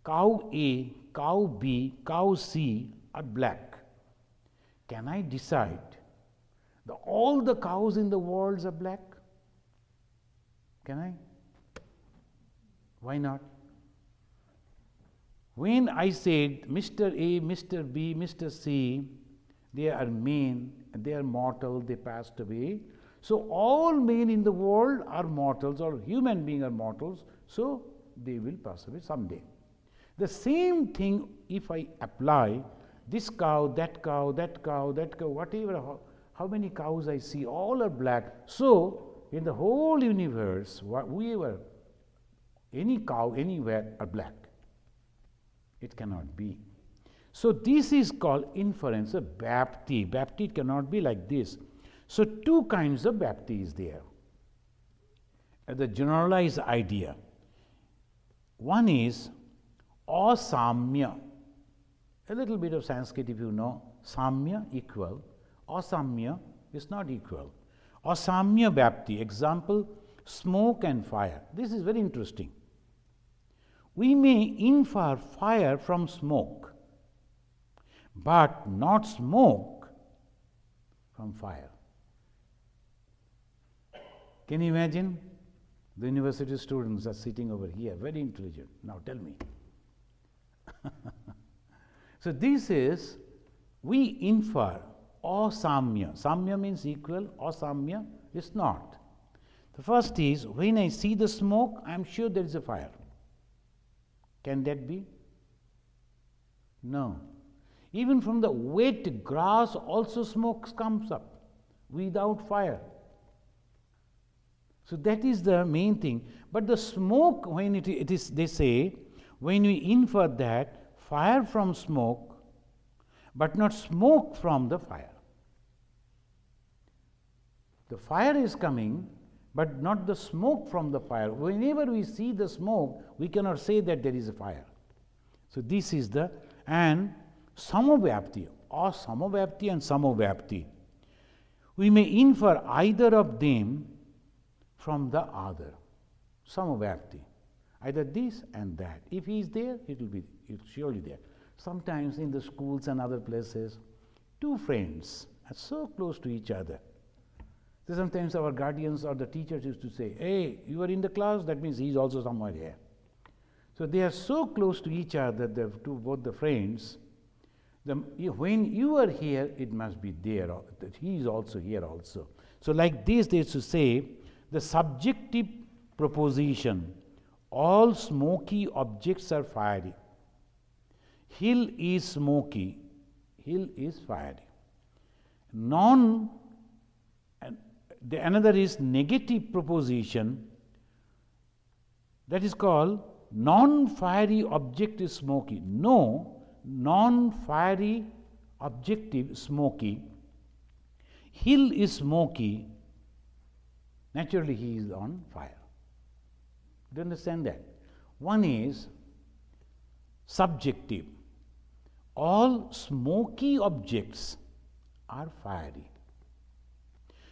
A: cow A, cow B, cow C are black. Can I decide that all the cows in the world are black? Can I? Why not? When I said Mr. A, Mr. B, Mr. C, they are men, they are mortal, they passed away. So all men in the world are mortals, or human beings are mortals, so they will pass away someday. The same thing if I apply this cow, that cow, that cow, that cow, whatever, how many cows I see, all are black. So in the whole universe, any cow anywhere are black. It cannot be. So this is called inference of vyapti. Vyapti cannot be like this. So two kinds of Vyapti is there. The generalized idea. One is asamya. A little bit of Sanskrit if you know. Samya, equal. Asamya is not equal. Asamya Vyapti. Example, smoke and fire. This is very interesting. We may infer fire from smoke, but not smoke from fire. Can you imagine? The university students are sitting over here, very intelligent. Now tell me. So this is, we infer asamya. Samya means equal, asamya is not. The first is, when I see the smoke, I am sure there is a fire. Can that be? No. Even from the wet grass also smoke comes up without fire. So that is the main thing. But the smoke, when it is, they say, when we infer that, fire from smoke, but not smoke from the fire. The fire is coming, but not the smoke from the fire. Whenever we see the smoke, we cannot say that there is a fire. So this is the, and Samavyapti, or Samavyapti and Samavyapti. We may infer either of them from the other. Samavyapti. Either this and that. If he is there, it's surely there. Sometimes in the schools and other places, two friends are so close to each other. So sometimes our guardians or the teachers used to say, hey, you are in the class, that means he is also somewhere here. So they are so close to each other, both the friends, when you are here, it must be there, that he is also here also. So like this, they used to say, the subjective proposition, all smoky objects are fiery. Hill is smoky, hill is fiery. Another is negative proposition, that is called non-fiery object is smoky. No, non-fiery objective smoky. Hill is smoky, naturally he is on fire. Do you understand that? One is subjective. All smoky objects are fiery.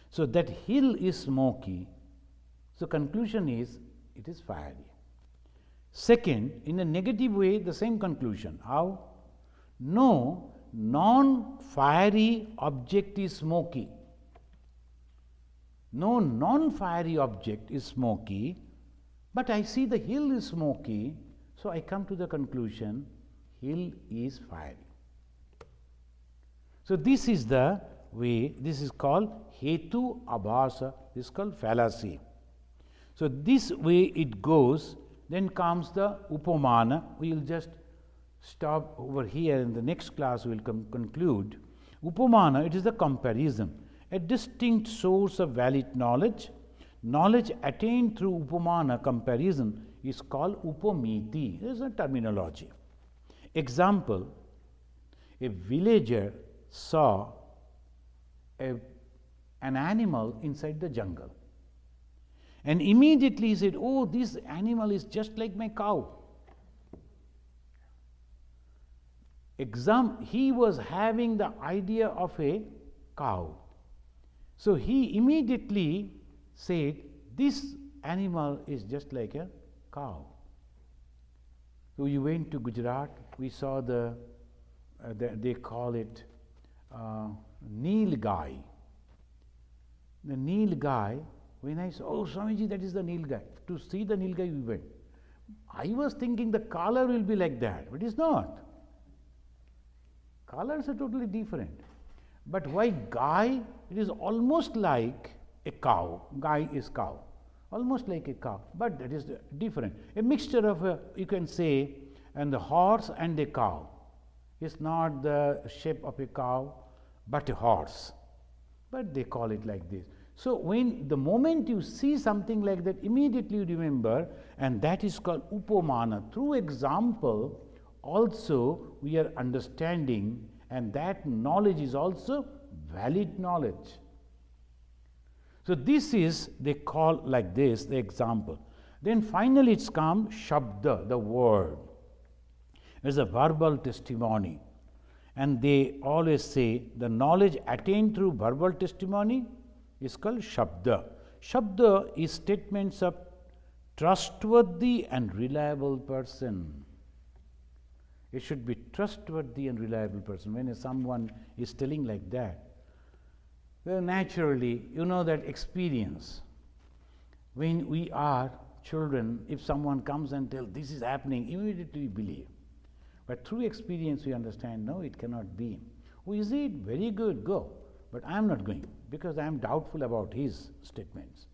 A: So that hill is smoky, so conclusion is it is fiery. Second, in a negative way, the same conclusion. How? No non-fiery object is smoky. No non-fiery object is smoky, but I see the hill is smoky, so I come to the conclusion hill is fiery. So this is the way, this is called hetu abhasa, this is called fallacy. So this way it goes, then comes the upamana. We will just stop over here, in the next class we will conclude. Upamana, it is the comparison, a distinct source of valid knowledge. Knowledge attained through upamana, comparison, is called upamiti. There is a terminology. Example, a villager saw an animal inside the jungle, and immediately he said, oh, this animal is just like my cow. He was having the idea of a cow, so he immediately said, this animal is just like a cow. So we went to Gujarat, we saw they call it Nilgai. The Nilgai, when I saw, oh Swamiji, that is the Nilgai. To see the Nilgai we went. I was thinking the color will be like that, but it is not. Colors are totally different. But why Gai? It is almost like a cow. Gai is cow. Almost like a cow, but that is different. A mixture of, you can say, and the horse and a cow. It's not the shape of a cow, but a horse. But they call it like this. So when the moment you see something like that, immediately you remember, and that is called upamana. Through example, also we are understanding, and that knowledge is also valid knowledge. So this is, they call like this, the example. Then finally it's come Shabda, the word. It's a verbal testimony. And they always say the knowledge attained through verbal testimony is called Shabda. Shabda is statements of trustworthy and reliable person. It should be trustworthy and reliable person. When someone is telling like that, well, naturally, you know that experience. When we are children, if someone comes and tells this is happening, immediately we believe. But through experience we understand, no, it cannot be. Oh, is it? Very good, go. But I am not going, because I am doubtful about his statements.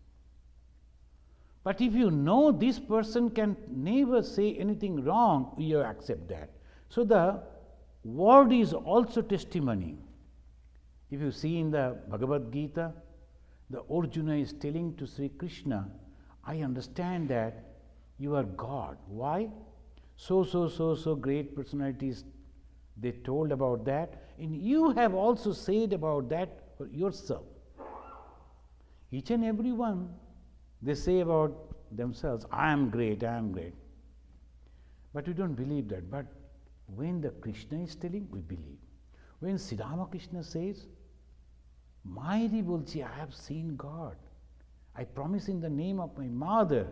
A: But if you know this person can never say anything wrong, you accept that. So the word is also testimony. If you see in the Bhagavad Gita, the Arjuna is telling to Sri Krishna, I understand that you are God. Why? So great personalities, they told about that, and you have also said about that for yourself. Each and every one, they say about themselves, I am great, I am great. But we don't believe that. But when the Krishna is telling, we believe. When Sri Ramakrishna says, Mayri bolchi, I have seen God. I promise in the name of my mother,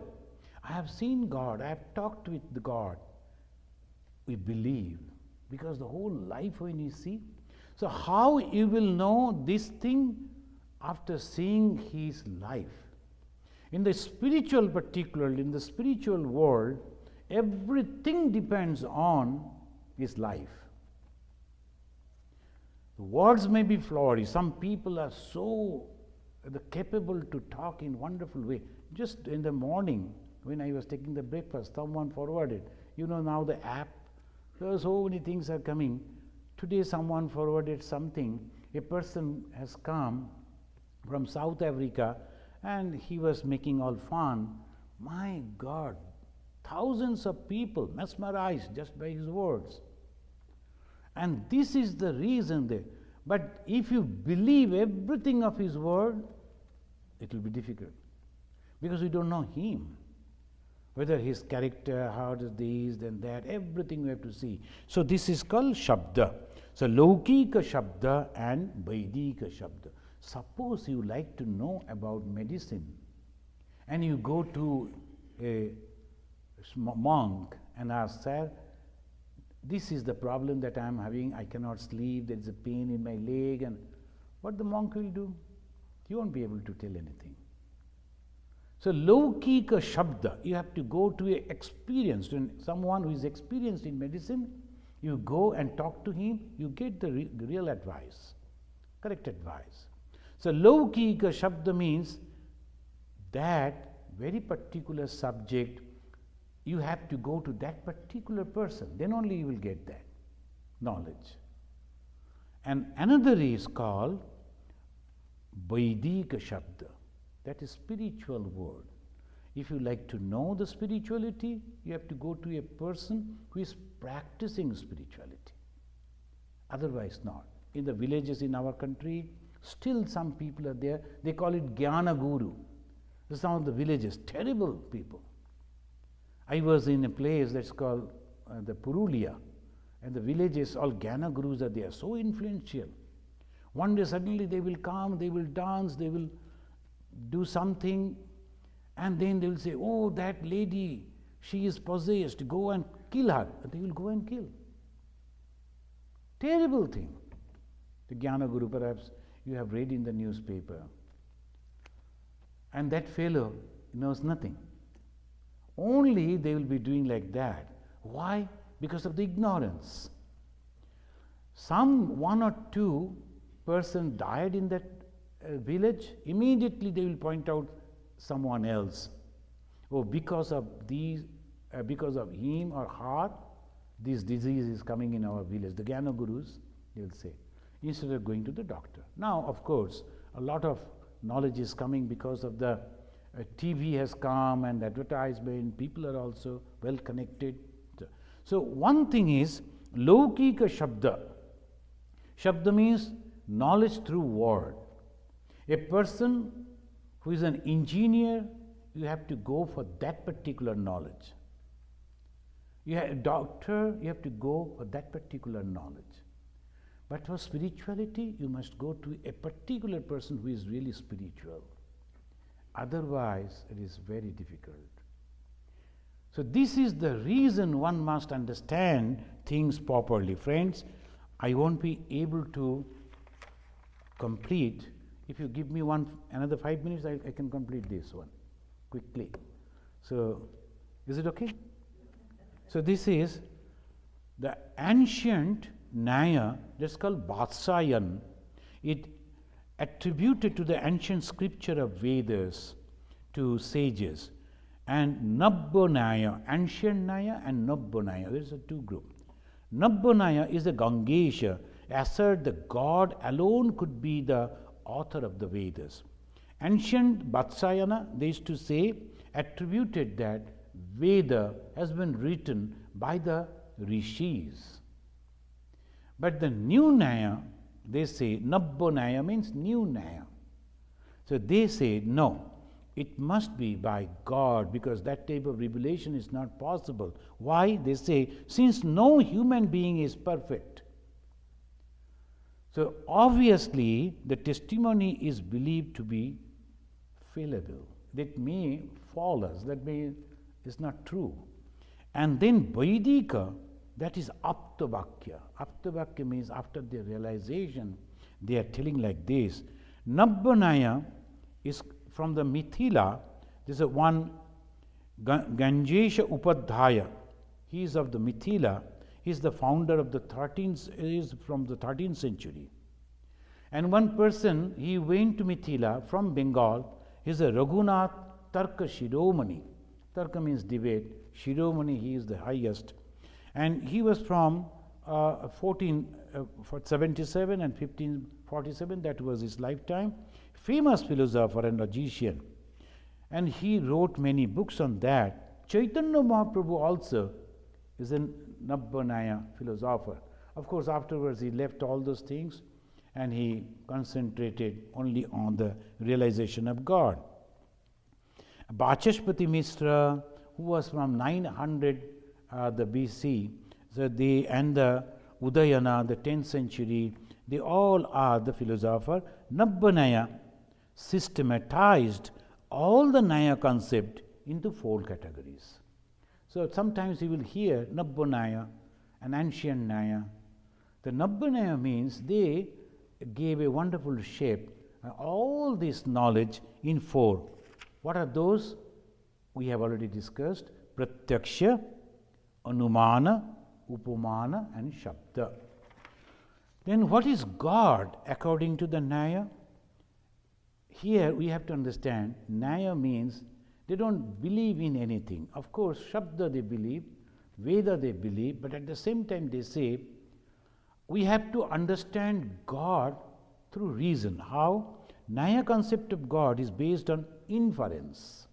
A: I have seen God, I have talked with the God. We believe, because the whole life when you see. So how you will know this thing? After seeing his life. In the spiritual, particularly in the spiritual world, everything depends on his life. The words may be flowery. Some people are so capable to talk in wonderful way. Just in the morning, when I was taking the breakfast, someone forwarded, you know now the app, there are so many things are coming. Today someone forwarded something, a person has come from South Africa and he was making all fun. My God, thousands of people mesmerized just by his words. And this is the reason there. But if you believe everything of his word, it will be difficult. Because we don't know him. Whether his character, how does this, then that, everything we have to see. So this is called Shabda. So Laukika Shabda and Vaidika Shabda. Suppose you like to know about medicine and you go to a monk and ask, sir, this is the problem that I am having, I cannot sleep, there is a pain in my leg, and what the monk will do? He won't be able to tell anything. So Laukika Shabda, you have to go to a experienced, someone who is experienced in medicine, you go and talk to him, you get the real advice, correct advice. So Laukika Shabda means that very particular subject, you have to go to that particular person, then only you will get that knowledge. And another is called Vaidika Shabda, that is spiritual word. If you like to know the spirituality, you have to go to a person who is practicing spirituality. Otherwise not. In the villages in our country, still some people are there, they call it Jnana Guru. Some of the villages, terrible people. I was in a place that's called the Purulia, and the villages, all Jnana Gurus are there, so influential. One day suddenly they will come, they will dance, they will do something, and then they will say, oh, that lady, she is possessed, go and kill her. And they will go and kill. Terrible thing. The Jnana Guru, perhaps you have read in the newspaper. And that fellow knows nothing. Only they will be doing like that. Why? Because of the ignorance. Some one or two person died in that village, immediately they will point out someone else. Oh, because of these, because of him or her, this disease is coming in our village. The Jnana Gurus, they will say, instead of going to the doctor. Now, of course, a lot of knowledge is coming because of the TV has come and advertisement, people are also well connected. So one thing is Laukika Shabda. Shabda means knowledge through word. A person who is an engineer, you have to go for that particular knowledge. You are a doctor, you have to go for that particular knowledge. But for spirituality, you must go to a particular person who is really spiritual. Otherwise, it is very difficult. So this is the reason one must understand things properly. Friends, I won't be able to complete. If you give me another 5 minutes, I can complete this one quickly. So, is it okay? So this is the ancient Nyaya, that's called Vatsayan. It attributed to the ancient scripture of Vedas to sages. And Nabbo Nyaya, ancient Nyaya and Nabbo Nyaya, there is a two group. Nabbo Nyaya is a Gangesha, assert that God alone could be the author of the Vedas. Ancient Vatsayana, they used to say, attributed that Veda has been written by the rishis. But the new Nyaya, they say, Nabbo Nyaya means new Nyaya. So they say, no, it must be by God, because that type of revelation is not possible. Why? They say, since no human being is perfect. So obviously, the testimony is believed to be fallible. That may fall us, that may is not true. And then Vaidika, that is Aptavakya. Aptavakya means after their realization, they are telling like this. Nabbanaya is from the Mithila. This is one Ganjesha Upadhyaya. He is of the Mithila. He is the founder of the 13th, is from the 13th century. And one person, he went to Mithila from Bengal. He is a Raghunath Tarka Shiromani. Tarka means debate. Shiromani, he is the highest. And he was from 1477 and 1547, that was his lifetime. Famous philosopher and logician. And he wrote many books on that. Chaitanya Mahaprabhu also is a Nabbanaya philosopher. Of course, afterwards he left all those things and he concentrated only on the realization of God. Bachashpati Mishra, who was from 900 the BC, so they and the Udayana, the 10th century, they all are the philosopher. Nabbanaya systematized all the Nyaya concept into 4 categories. So sometimes you will hear Nabbanaya, an ancient Nyaya. The Nabbanaya means they gave a wonderful shape, all this knowledge in 4. What are those? We have already discussed. Pratyaksha, Anumana, Upamana and Shabda. Then what is God according to the Nyaya? Here we have to understand, Nyaya means they don't believe in anything. Of course, Shabda they believe, Veda they believe, but at the same time they say, we have to understand God through reason. How? Nyaya concept of God is based on inference,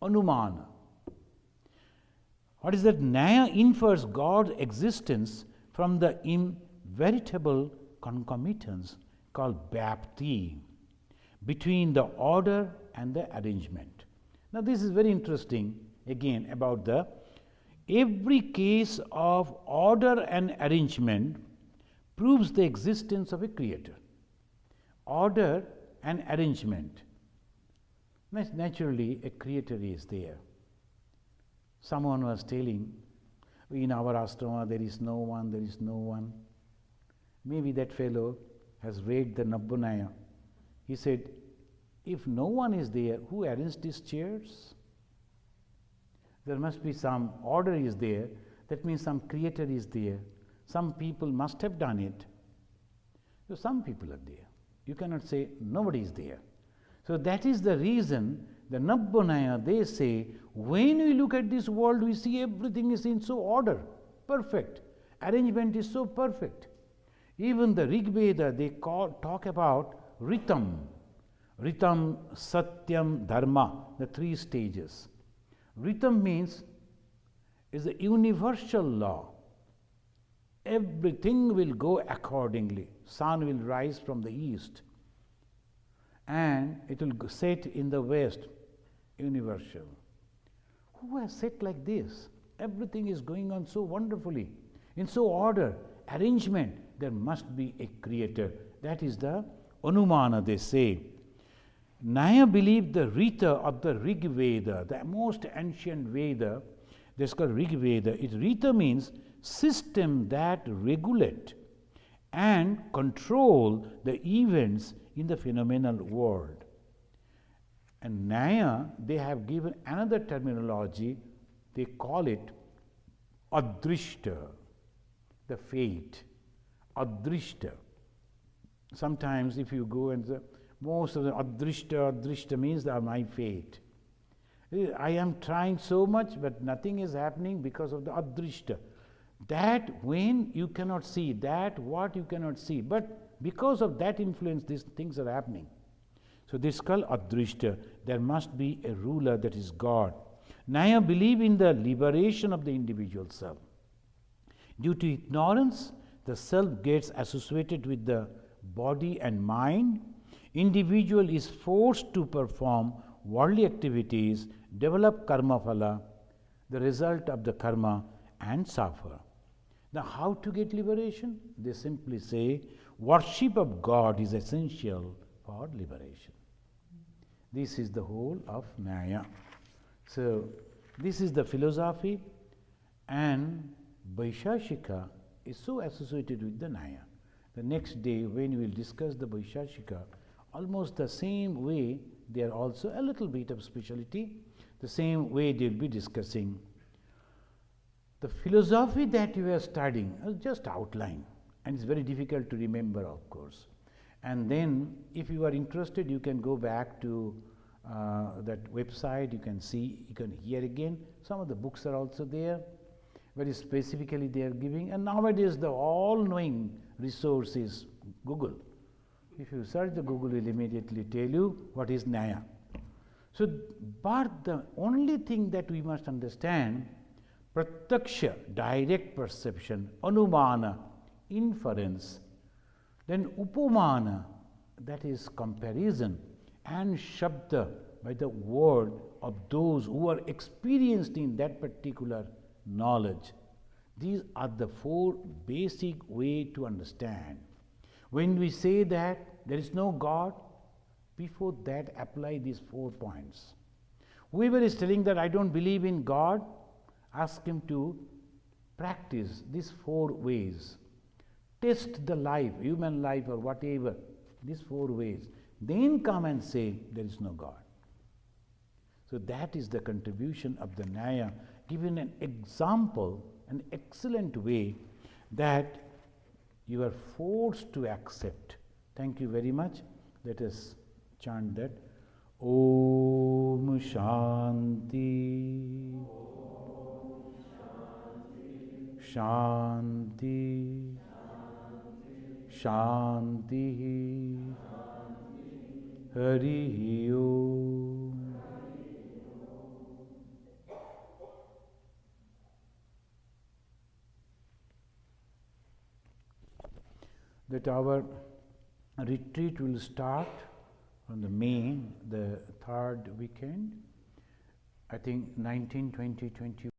A: Anumana. What is that? Nyaya infers God's existence from the inveritable concomitance called Bhakti between the order and the arrangement. Now this is very interesting again about the every case of order and arrangement proves the existence of a creator. Order and arrangement. Naturally, a creator is there. Someone was telling, in our ashrama there is no one, there is no one. Maybe that fellow has read the Nabbanaya. He said, if no one is there, who arranged these chairs? There must be some order is there. That means some creator is there. Some people must have done it. So some people are there. You cannot say nobody is there. So that is the reason the Nabbanaya, they say, when we look at this world, we see everything is in so order, perfect. Arrangement is so perfect. Even the Rig Veda, they talk about Ritam. Ritam, Satyam, Dharma, the 3 stages. Ritam means is a universal law. Everything will go accordingly. Sun will rise from the east. and it will set in the West, universal. Who has set like this? Everything is going on so wonderfully, in so order, arrangement. There must be a creator. That is the Anumana, they say. Nyaya believed the Rita of the Rig Veda, the most ancient Veda, that's called Rig Veda. Rita means system that regulate and control the events in the phenomenal world. And Nyaya, they have given another terminology, they call it Adrishta, the fate, Adrishta. Sometimes if you go and most of the Adrishta means that my fate. I am trying so much, but nothing is happening because of the Adrishta. That when you cannot see, that what you cannot see, but because of that influence, these things are happening. So this is called Adrishta. There must be a ruler, that is God. Nyaya believe in the liberation of the individual self. Due to ignorance, the self gets associated with the body and mind. Individual is forced to perform worldly activities, develop karma phala, the result of the karma, and suffer. Now, how to get liberation? They simply say, worship of God is essential for liberation. This is the whole of Nyaya. So, this is the philosophy, and Vaishashika is so associated with the Nyaya. The next day, when we will discuss the Vaishashika, almost the same way, they are also a little bit of speciality, the same way they will be discussing. The philosophy that you are studying is just outline, and it's very difficult to remember, of course. And then, if you are interested, you can go back to that website, you can see, you can hear again. Some of the books are also there, very specifically they are giving. And nowadays, the all-knowing resource is Google. If you search the Google, will immediately tell you what is Nyaya. So, but the only thing that we must understand, Pratyaksha, direct perception, Anumana, inference, then Upamana, that is comparison, and Shabda, by the word of those who are experienced in that particular knowledge. These are the four basic way to understand. When we say that there is no God, before that apply these 4 points. Whoever is telling that I don't believe in God, ask him to practice these 4 ways. Test the life, human life or whatever, these 4 ways. Then come and say there is no God. So that is the contribution of the Nyaya, given an example, an excellent way that you are forced to accept. Thank you very much. Let us chant that. Om Shanti. Shanti. Shanti. Hari Om. That our retreat will start on the May, the 3rd weekend, I think 19, 20, 21.